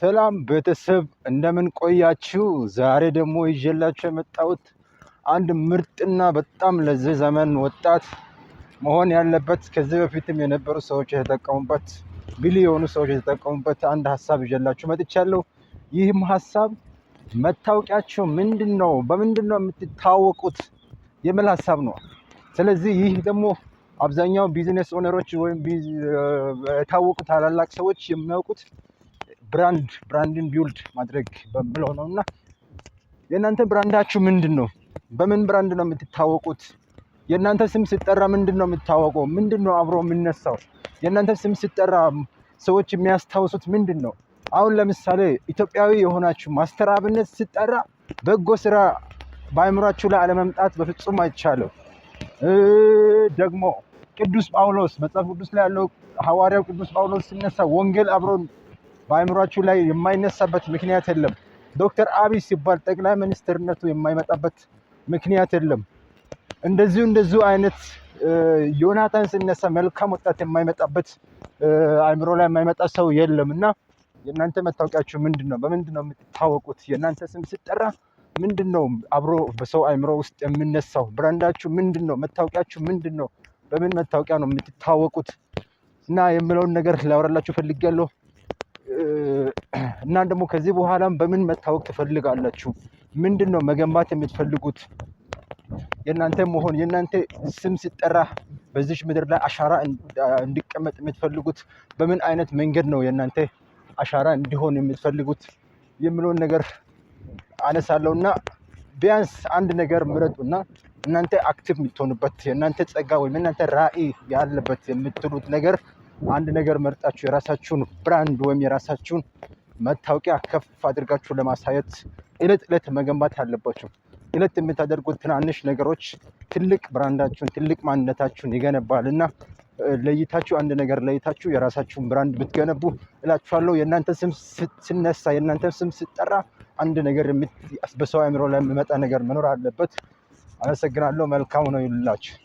ሰላም ቤተሰብ እንደምን ቆያችሁ? ዛሬ ደግሞ ይዤላችሁ የመጣሁት አንድ ምርጥና በጣም ለዚህ ዘመን ወጣት መሆን ያለበት ከዚህ በፊትም የነበሩ ሰዎች የተጠቀሙበት ብልህ የሆኑ ሰዎች የተጠቀሙበት አንድ ሀሳብ ይዤላችሁ መጥቻለሁ። ይህም ሀሳብ መታወቂያችሁ ምንድን ነው፣ በምንድን ነው የምትታወቁት የሚል ሀሳብ ነው። ስለዚህ ይህ ደግሞ አብዛኛው ቢዝነስ ኦነሮች ወይም የታወቁ ታላላቅ ሰዎች የሚያውቁት ብራንድን ቢውልድ ማድረግ በሚለው ነው። እና የእናንተ ብራንዳችሁ ምንድን ነው? በምን ብራንድ ነው የምትታወቁት? የእናንተ ስም ሲጠራ ምንድን ነው የምታወቀው? ምንድን ነው አብሮ የሚነሳው? የእናንተ ስም ሲጠራ ሰዎች የሚያስታውሱት ምንድን ነው? አሁን ለምሳሌ ኢትዮጵያዊ የሆናችሁ ማስተር አብነት ሲጠራ በጎ ስራ በአእምሯችሁ ላይ አለመምጣት በፍጹም አይቻልም። ደግሞ ቅዱስ ጳውሎስ መጽሐፍ ቅዱስ ላይ ያለው ሐዋርያው ቅዱስ ጳውሎስ ሲነሳ ወንጌል አብሮ በአእምሯችሁ ላይ የማይነሳበት ምክንያት የለም። ዶክተር አብይ ሲባል ጠቅላይ ሚኒስትርነቱ የማይመጣበት ምክንያት የለም። እንደዚሁ አይነት ዮናታን ሲነሳ መልካም ወጣት የማይመጣበት አእምሮ ላይ የማይመጣ ሰው የለም። እና የእናንተ መታወቂያችሁ ምንድን ነው? በምንድን ነው የምትታወቁት? የእናንተ ስም ሲጠራ ምንድን ነው አብሮ በሰው አእምሮ ውስጥ የሚነሳው? ብራንዳችሁ ምንድን ነው? መታወቂያችሁ ምንድን ነው? በምን መታወቂያ ነው የምትታወቁት? እና የምለውን ነገር ላወራላችሁ ፈልጌያለሁ። እና ደግሞ ከዚህ በኋላም በምን መታወቅ ትፈልጋላችሁ? ምንድን ነው መገንባት የምትፈልጉት? የእናንተ መሆን የእናንተ ስም ሲጠራ በዚች ምድር ላይ አሻራ እንዲቀመጥ የምትፈልጉት በምን አይነት መንገድ ነው የእናንተ አሻራ እንዲሆን የምትፈልጉት የሚለውን ነገር አነሳለሁ። እና ቢያንስ አንድ ነገር ምረጡና እናንተ አክቲቭ የምትሆኑበት የእናንተ ጸጋ ወይም የእናንተ ራዕይ ያለበት የምትሉት ነገር አንድ ነገር መርጣችሁ የራሳችሁን ብራንድ ወይም የራሳችሁን መታወቂያ ከፍ አድርጋችሁ ለማሳየት እለት እለት መገንባት አለባችሁ። እለት የምታደርጉት ትናንሽ ነገሮች ትልቅ ብራንዳችሁን ትልቅ ማንነታችሁን ይገነባል። እና ለይታችሁ አንድ ነገር ለይታችሁ የራሳችሁን ብራንድ ብትገነቡ እላችኋለሁ። የእናንተ ስም ሲነሳ የእናንተ ስም ሲጠራ አንድ ነገር በሰው አእምሮ ላይ የሚመጣ ነገር መኖር አለበት። አመሰግናለሁ። መልካም ነው ይሉላችሁ።